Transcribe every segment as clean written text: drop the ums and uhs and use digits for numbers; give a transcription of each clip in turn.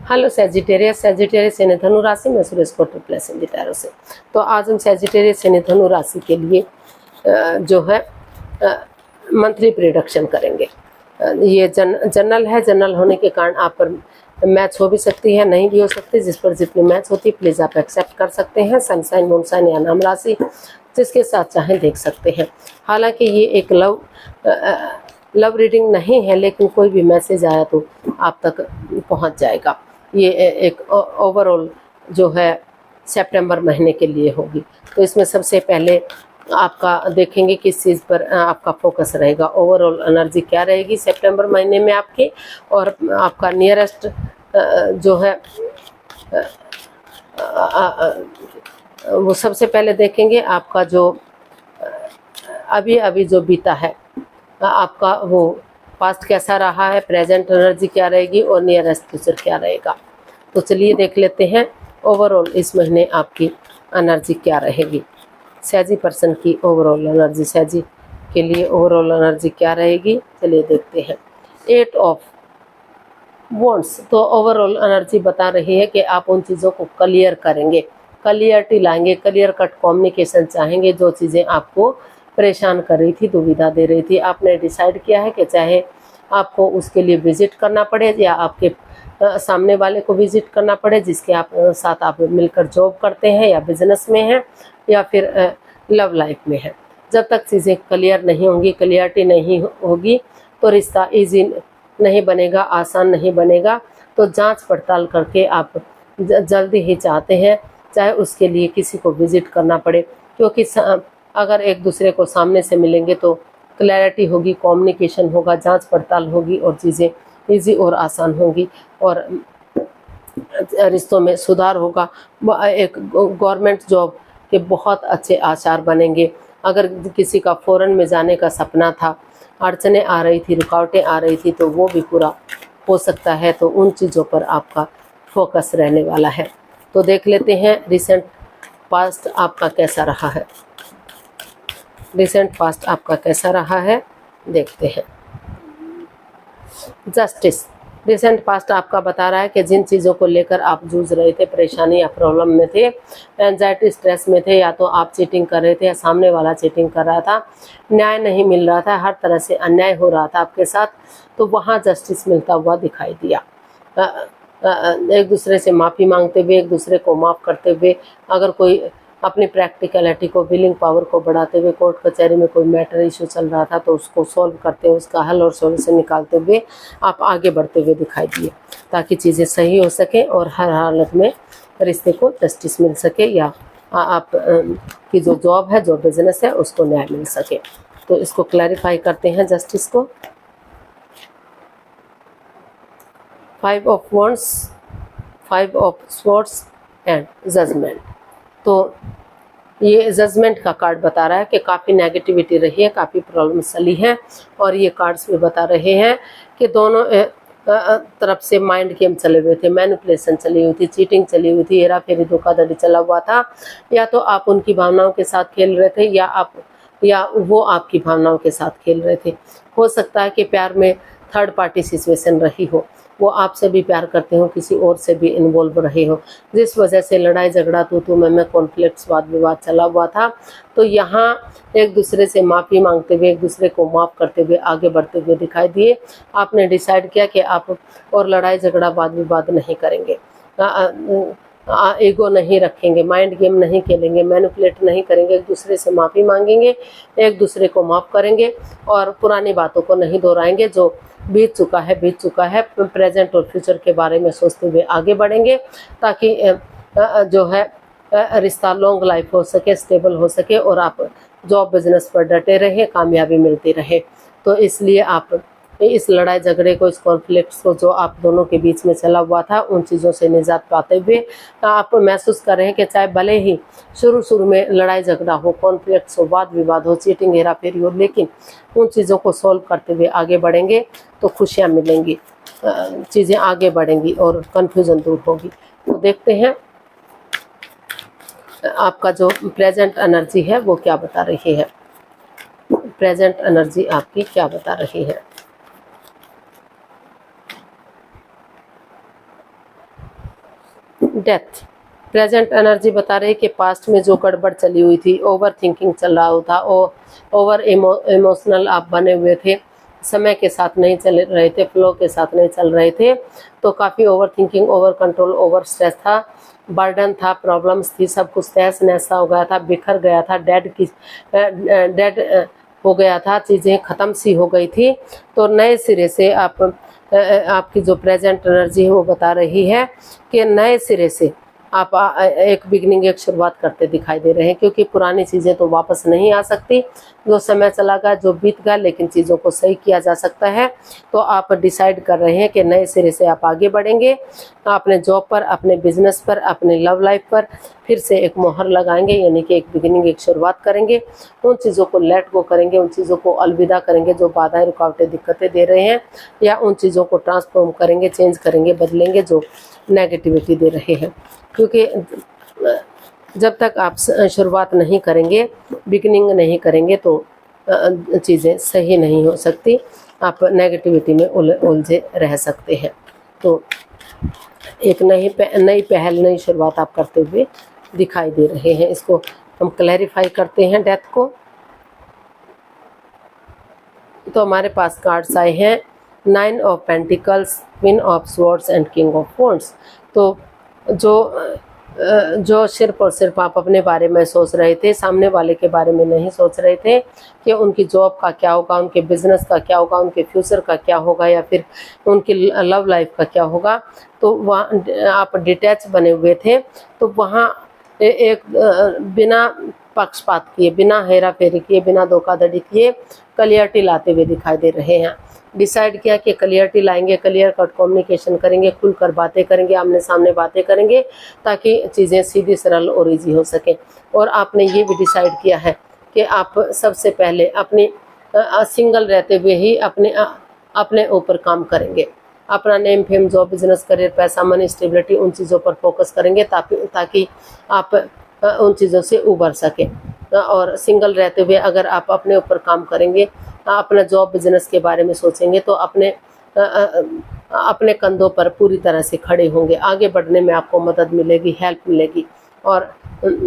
Hello Sagittarius, Sagittarius यानी धनु राशि में सुरेश कोटल प्लस इन टैरो से। तो आज हम सेजिटेरियस यानी धनु राशि के लिए जो है मंथली प्रिडिक्शन करेंगे। ये जनरल है। जनरल होने के कारण आप पर मैच हो भी सकती है, नहीं भी हो सकती। जिस पर जितनी मैच होती है प्लीज़ आप एक्सेप्ट कर सकते हैं। सनसाइन, मूनसाइन या नाम राशि जिसके साथ चाहें देख सकते हैं। हालांकि ये एक लव रीडिंग नहीं है, लेकिन कोई भी मैसेज आया तो आप तक पहुंच जाएगा। ये एक ओवरऑल जो है सितंबर महीने के लिए होगी। तो इसमें सबसे पहले आपका देखेंगे किस चीज़ पर आपका फोकस रहेगा। ओवरऑल एनर्जी क्या रहेगी सितंबर महीने में आपके, और आपका नियरेस्ट जो है वो सबसे पहले देखेंगे। आपका जो अभी जो बीता है आपका वो पास्ट कैसा रहा है, प्रेजेंट एनर्जी क्या रहेगी और नियरेस्ट फ्यूचर क्या रहेगा। तो चलिए देख लेते हैं ओवरऑल इस महीने आपकी एनर्जी क्या रहेगी। सैजी पर्सन की ओवरऑल एनर्जी, सैजी के लिए ओवरऑल एनर्जी क्या रहेगी, चलिए देखते हैं। 8 ऑफ वॉन्ड्स। तो ओवरऑल एनर्जी बता रही है कि आप उन चीज़ों को क्लियर करेंगे, क्लियरिटी लाएंगे, क्लियर कट कम्युनिकेशन चाहेंगे। जो चीज़ें आपको परेशान कर रही थी, दुविधा दे रही थी, आपने डिसाइड किया है कि चाहे आपको उसके लिए विजिट करना पड़े या आपके सामने वाले को विजिट करना पड़े जिसके साथ आप मिलकर जॉब करते हैं या बिजनेस में हैं या फिर लव लाइफ में है। जब तक चीज़ें क्लियर नहीं होंगी, क्लियरिटी नहीं होगी, तो रिश्ता इजी नहीं बनेगा, आसान नहीं बनेगा। तो जांच पड़ताल करके आप जल्दी ही चाहते हैं, चाहे उसके लिए किसी को विजिट करना पड़े, क्योंकि अगर एक दूसरे को सामने से मिलेंगे तो क्लैरिटी होगी, कम्युनिकेशन होगा, जांच पड़ताल होगी और चीज़ें इजी और आसान होंगी और रिश्तों में सुधार होगा। एक गवर्नमेंट जॉब के बहुत अच्छे आसार बनेंगे। अगर किसी का फॉरेन में जाने का सपना था, अड़चनें आ रही थी, रुकावटें आ रही थी, तो वो भी पूरा हो सकता है। तो उन चीज़ों पर आपका फोकस रहने वाला है। तो देख लेते हैं रिसेंट पास्ट आपका कैसा रहा है। रिसेंट पास्ट आपका कैसा रहा है देखते हैं। जस्टिस। रिसेंट पास्ट आपका बता रहा है कि जिन चीज़ों को लेकर आप जूझ रहे थे, परेशानी या प्रॉब्लम में थे, एंजाइटी, स्ट्रेस में थे, या तो आप चीटिंग कर रहे थे या सामने वाला चीटिंग कर रहा था, न्याय नहीं मिल रहा था, हर तरह से अन्याय हो रहा था आपके साथ, तो वहाँ जस्टिस मिलता हुआ दिखाई दिया। एक दूसरे से माफ़ी मांगते हुए, एक दूसरे को माफ़ करते हुए, अगर कोई अपनी प्रैक्टिकलिटी को, विलिंग पावर को बढ़ाते हुए, कोर्ट कचहरी में कोई मैटर इशू चल रहा था तो उसको सॉल्व करते हुए, उसका हल और सॉल्यूशन निकालते हुए आप आगे बढ़ते हुए दिखाई दिए, ताकि चीज़ें सही हो सके और हर हालत में रिश्ते को जस्टिस मिल सके या आप की जो जॉब है, जो बिजनेस है, उसको न्याय मिल सके। तो इसको क्लैरिफाई करते हैं जस्टिस को। 5 of wands, 5 of swords and judgment. तो ये जजमेंट का कार्ड बता रहा है कि काफ़ी नेगेटिविटी रही है, काफ़ी प्रॉब्लम चली है, और ये कार्ड्स भी बता रहे हैं कि दोनों तरफ से माइंड गेम चले हुए थे, मैनिपुलेशन चली हुई थी, चीटिंग चली हुई थी, हेरा फेरी, धोखाधड़ी चला हुआ था। या तो आप उनकी भावनाओं के साथ खेल रहे थे या वो आपकी भावनाओं के साथ खेल रहे थे। हो सकता है कि प्यार में थर्ड पार्टी सिचुएशन रही हो, वो आपसे भी प्यार करते हो, किसी और से भी इन्वॉल्व रहे हो, जिस वजह से लड़ाई झगड़ा, तू मैं कॉन्फ्लिक्ट्स, वाद विवाद चला हुआ था। तो यहाँ एक दूसरे से माफ़ी मांगते हुए, एक दूसरे को माफ़ करते हुए आगे बढ़ते हुए दिखाई दिए। आपने डिसाइड किया कि आप और लड़ाई झगड़ा, वाद विवाद नहीं करेंगे, ईगो नहीं रखेंगे, माइंड गेम नहीं खेलेंगे, मैनिपुलेट नहीं करेंगे, एक दूसरे से माफ़ी मांगेंगे, एक दूसरे को माफ़ करेंगे और पुरानी बातों को नहीं दोहराएंगे। जो बीत चुका है बीत चुका है। प्रेजेंट और फ्यूचर के बारे में सोचते हुए आगे बढ़ेंगे, ताकि जो है रिश्ता लॉन्ग लाइफ हो सके, स्टेबल हो सके और आप जॉब बिजनेस पर डटे रहे, कामयाबी मिलती रहे। तो इसलिए आप इस लड़ाई झगड़े को, इस कॉन्फ्लिक्ट्स को जो आप दोनों के बीच में चला हुआ था, उन चीज़ों से निजात पाते हुए आप महसूस कर रहे हैं कि चाहे भले ही शुरू में लड़ाई झगड़ा हो, कॉन्फ्लिक्ट्स हो, वाद विवाद हो, चीटिंग, हेरा फेरी हो, लेकिन उन चीज़ों को सॉल्व करते हुए आगे बढ़ेंगे तो खुशियाँ मिलेंगी, चीज़ें आगे बढ़ेंगी और कन्फ्यूज़न दूर होगी। तो देखते हैं आपका जो प्रेजेंट एनर्जी है वो क्या बता रही है। प्रेजेंट एनर्जी आपकी क्या बता रही है। डेथ। प्रेजेंट एनर्जी बता रही है कि पास्ट में जो गड़बड़ चली हुई थी, ओवर थिंकिंग चल रहा था, ओवर इमोशनल आप बने हुए थे, समय के साथ नहीं चल रहे थे, फ्लो के साथ नहीं चल रहे थे, तो काफ़ी over thinking, over control, over stress था, बर्डन था, प्रॉब्लम्स थी, सब कुछ तहस नहस हो गया था, बिखर गया था, डेड हो गया था, चीज़ें ख़त्म सी हो गई थी। तो नए सिरे से आपकी जो प्रेजेंट एनर्जी है वो बता रही है कि नए सिरे से आप एक बिगनिंग, एक शुरुआत करते दिखाई दे रहे हैं, क्योंकि पुरानी चीज़ें तो वापस नहीं आ सकती, जो समय चला गया, जो बीत गया, लेकिन चीज़ों को सही किया जा सकता है। तो आप डिसाइड कर रहे हैं कि नए सिरे से आप आगे बढ़ेंगे, अपने जॉब पर, अपने बिजनेस पर, अपने लव लाइफ पर फिर से एक मोहर लगाएंगे, यानी कि एक बिगिनिंग, एक शुरुआत करेंगे। उन चीज़ों को लेट गो करेंगे, उन चीज़ों को अलविदा करेंगे जो बाधाएं, रुकावटें, दिक्कतें दे रहे हैं, या उन चीज़ों को ट्रांसफॉर्म करेंगे, चेंज करेंगे, बदलेंगे जो नेगेटिविटी दे रहे हैं। क्योंकि जब तक आप शुरुआत नहीं करेंगे, बिगिनिंग नहीं करेंगे, तो चीज़ें सही नहीं हो सकती, आप नेगेटिविटी में उलझे रह सकते हैं। तो एक नई पहल, नई शुरुआत आप करते हुए दिखाई दे रहे हैं। इसको हम क्लैरिफाई करते हैं डेथ को। तो हमारे पास कार्ड्स आए हैं 9 of pentacles, queen of swords and king of wands. तो जो सिर्फ और सिर्फ आप अपने बारे में सोच रहे थे, सामने वाले के बारे में नहीं सोच रहे थे कि उनकी जॉब का क्या होगा, उनके बिजनेस का क्या होगा, उनके फ्यूचर का क्या होगा, या फिर उनकी लव लाइफ का क्या होगा, तो वहाँ आप डिटैच बने हुए थे। तो वहाँ एक बिना पक्षपात किए, बिना हेरा फेरी किए, बिना धोखाधड़ी किए क्लियरिटी लाते हुए दिखाई दे रहे हैं। डिसाइड किया कि क्लियरिटी लाएंगे, क्लियर कट कम्युनिकेशन करेंगे, खुलकर बातें करेंगे, आमने सामने बातें करेंगे, ताकि चीज़ें सीधी, सरल और ईजी हो सकें। और आपने ये भी डिसाइड किया है कि आप सबसे पहले अपनी सिंगल रहते हुए ही अपने ऊपर काम करेंगे, अपना name, fame, job, business, career, पैसा, मनी, स्टेबिलिटी, उन चीज़ों पर फोकस करेंगे ताकि आप उन चीज़ों से उबर सकें। और सिंगल रहते हुए अगर आप अपने ऊपर काम करेंगे, अपना जॉब, बिजनेस के बारे में सोचेंगे, तो अपने कंधों पर पूरी तरह से खड़े होंगे, आगे बढ़ने में आपको मदद मिलेगी, हेल्प मिलेगी, और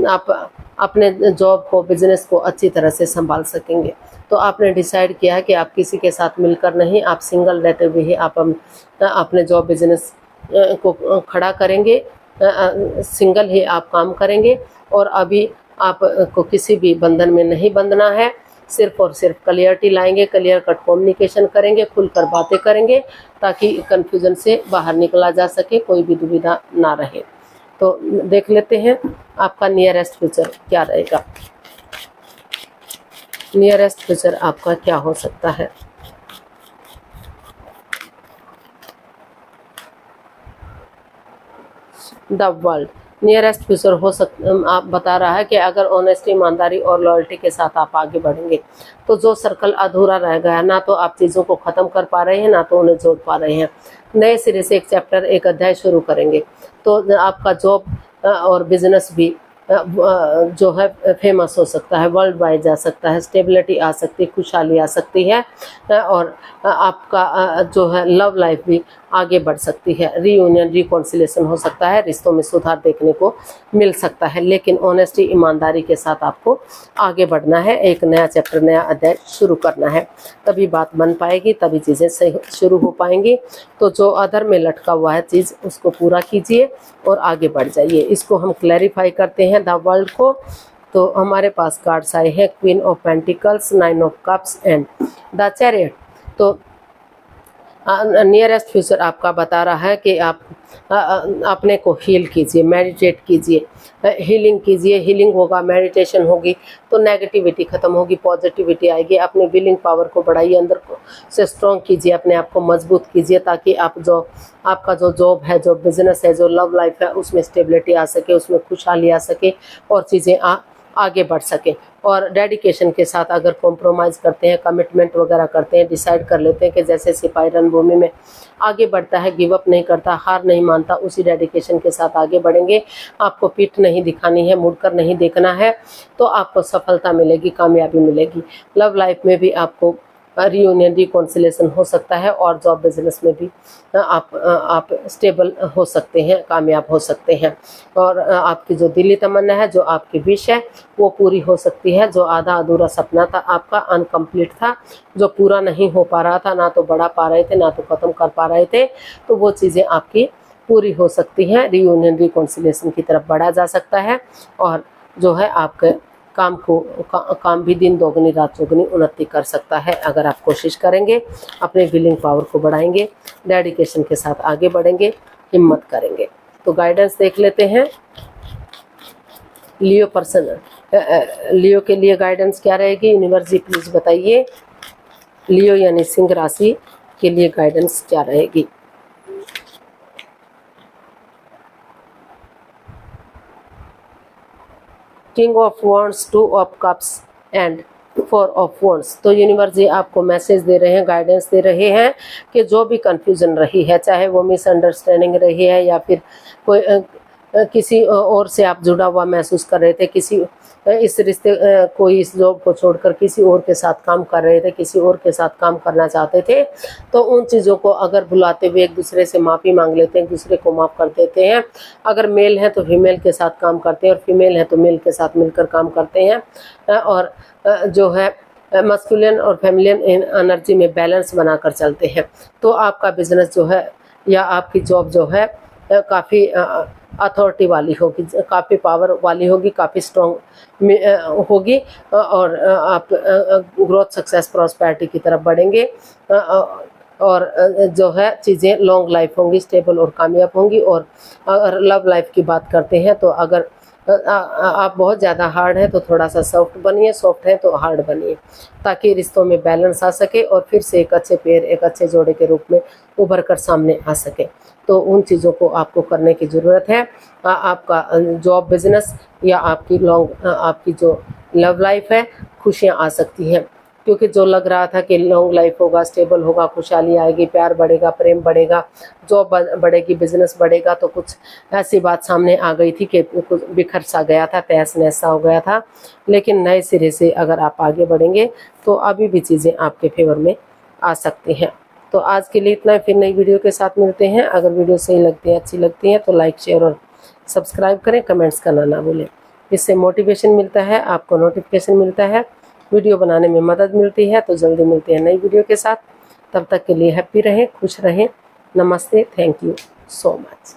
आप अपने जॉब को, बिजनेस को अच्छी तरह से संभाल सकेंगे। तो आपने डिसाइड किया है कि आप किसी के साथ मिलकर नहीं, आप सिंगल रहते हुए ही आप अपने जॉब, बिजनेस को खड़ा करेंगे, सिंगल ही आप काम करेंगे, और अभी आपको किसी भी बंधन में नहीं बंधना है। सिर्फ और सिर्फ क्लियरिटी लाएंगे, क्लियर कट कम्युनिकेशन करेंगे, खुलकर बातें करेंगे, ताकि कन्फ्यूजन से बाहर निकला जा सके, कोई भी दुविधा ना रहे। तो देख लेते हैं आपका नियरेस्ट फ्यूचर क्या रहेगा। नियरेस्ट फ्यूचर आपका क्या हो सकता है। द वर्ल्ड नियरेस्ट फ्यूचर हो आप बता रहा है कि अगर ऑनेस्टी, ईमानदारी और लॉयल्टी के साथ आप आगे बढ़ेंगे, तो जो सर्कल अधूरा रह गया, ना तो आप चीज़ों को ख़त्म कर पा रहे हैं, ना तो उन्हें जोड़ पा रहे हैं, नए सिरे से एक चैप्टर, एक अध्याय शुरू करेंगे, तो आपका जॉब और बिजनेस भी जो है फेमस हो सकता है, वर्ल्ड वाइड जा सकता है, स्टेबिलिटी आ सकती है, खुशहाली आ सकती है, और आपका जो है लव लाइफ भी आगे बढ़ सकती है, रीयूनियन, रिकॉन्सिलेशन हो सकता है, रिश्तों में सुधार देखने को मिल सकता है। लेकिन ऑनेस्टी, ईमानदारी के साथ आपको आगे बढ़ना है, एक नया चैप्टर, नया अध्याय शुरू करना है, तभी बात बन पाएगी, तभी चीज़ें सही शुरू हो पाएंगी। तो जो अधर में लटका हुआ है चीज़, उसको पूरा कीजिए और आगे बढ़ जाइए। इसको हम क्लैरिफाई करते हैं द वर्ल्ड को। तो हमारे पास कार्ड्स आए हैं queen of pentacles, 9 of cups and the chariot. तो नियरेस्ट फ्यूचर आपका बता रहा है कि आप अपने को हील कीजिए, मेडिटेट कीजिए, हीलिंग कीजिए। हीलिंग होगा, मेडिटेशन होगी, तो नेगेटिविटी ख़त्म होगी, पॉजिटिविटी आएगी। अपने विलिंग पावर को बढ़ाइए, अंदर को से स्ट्रॉन्ग कीजिए, अपने आप को मजबूत कीजिए, ताकि आपका जो जॉब है, जो बिजनेस है, जो लव लाइफ है, उसमें स्टेबिलिटी आ सके, उसमें खुशहाली आ सके, और चीज़ें आगे बढ़ सके। और डेडिकेशन के साथ अगर कॉम्प्रोमाइज़ करते हैं, कमिटमेंट वगैरह करते हैं, डिसाइड कर लेते हैं कि जैसे सिपाही रणभूमि में आगे बढ़ता है, गिव अप नहीं करता, हार नहीं मानता, उसी डेडिकेशन के साथ आगे बढ़ेंगे। आपको पीठ नहीं दिखानी है, मुड़कर नहीं देखना है, तो आपको सफलता मिलेगी, कामयाबी मिलेगी। लव लाइफ में भी आपको रियूनियन रिकॉन्सिलेशन हो सकता है और जॉब बिजनेस में भी आप स्टेबल हो सकते हैं, कामयाब हो सकते हैं। और आपकी जो दिली तमन्ना है, जो आपकी विश है, वो पूरी हो सकती है। जो आधा अधूरा सपना था आपका, अनकम्प्लीट था, जो पूरा नहीं हो पा रहा था, ना तो बढ़ा पा रहे थे ना तो ख़त्म कर पा रहे थे, तो वो चीज़ें आपकी पूरी हो सकती हैं। रियूनियन रिकॉन्सिलेशन की तरफ बढ़ा जा सकता है और जो है आपके काम भी दिन दोगुनी रात चौगुनी उन्नति कर सकता है अगर आप कोशिश करेंगे, अपने विलिंग पावर को बढ़ाएंगे, डेडिकेशन के साथ आगे बढ़ेंगे, हिम्मत करेंगे। तो गाइडेंस देख लेते हैं। लियो पर्सन, लियो के लिए गाइडेंस क्या रहेगी? यूनिवर्स जी प्लीज बताइए, लियो यानी सिंह राशि के लिए गाइडेंस क्या रहेगी? King of wands, two of cups and 4 of wands. तो यूनिवर्स जी आपको मैसेज दे रहे हैं, गाइडेंस दे रहे हैं कि जो भी कंफ्यूजन रही है, चाहे वो मिसअंडरस्टैंडिंग रही है या फिर कोई किसी और से आप जुड़ा हुआ महसूस कर रहे थे, किसी इस रिश्ते कोई इस जॉब को छोड़कर किसी और के साथ काम कर रहे थे, किसी और के साथ काम करना चाहते थे, तो उन चीज़ों को अगर भुलाते हुए एक दूसरे से माफ़ी मांग लेते हैं, एक दूसरे को माफ़ कर देते हैं। अगर मेल है तो फीमेल के साथ काम करते हैं और फीमेल है तो मेल के साथ मिलकर काम करते हैं और जो है मस्कुलिन और फेमिलिन एनर्जी में बैलेंस बनाकर चलते हैं, तो आपका बिजनेस जो है या आपकी जॉब जो है काफ़ी अथॉरिटी वाली होगी, काफ़ी पावर वाली होगी, काफ़ी स्ट्रॉन्ग होगी और आप ग्रोथ, सक्सेस, प्रॉस्पेरिटी की तरफ बढ़ेंगे और जो है चीज़ें लॉन्ग लाइफ होंगी, स्टेबल और कामयाब होंगी। और अगर लव लाइफ की बात करते हैं तो अगर आप बहुत ज़्यादा हार्ड है तो थोड़ा सा सॉफ्ट बनिए, सॉफ्ट है तो हार्ड बनिए, ताकि रिश्तों में बैलेंस आ सके और फिर से एक अच्छे पेड़, एक अच्छे जोड़े के रूप में उभर कर सामने आ सके। तो उन चीज़ों को आपको करने की ज़रूरत है। आपका जॉब, बिजनेस या आपकी जो लव लाइफ है, खुशियाँ आ सकती हैं, क्योंकि जो लग रहा था कि लॉन्ग लाइफ होगा, स्टेबल होगा, खुशहाली आएगी, प्यार बढ़ेगा, प्रेम बढ़ेगा, जॉब बढ़ेगी, बिजनेस बढ़ेगा, तो कुछ ऐसी बात सामने आ गई थी कि कुछ बिखर सा गया था, तहस नहस सा हो गया था। लेकिन नए सिरे से अगर आप आगे बढ़ेंगे तो अभी भी चीज़ें आपके फेवर में आ सकती हैं। तो आज के लिए इतना ही, फिर नई वीडियो के साथ मिलते हैं। अगर वीडियो सही लगती है, अच्छी लगती है तो लाइक, शेयर और सब्सक्राइब करें, कमेंट्स करना ना भूलें। इससे मोटिवेशन मिलता है, आपको नोटिफिकेशन मिलता है, वीडियो बनाने में मदद मिलती है। तो जल्दी मिलते हैं नई वीडियो के साथ, तब तक के लिए हैप्पी रहें, खुश रहें। नमस्ते, थैंक यू सो मच।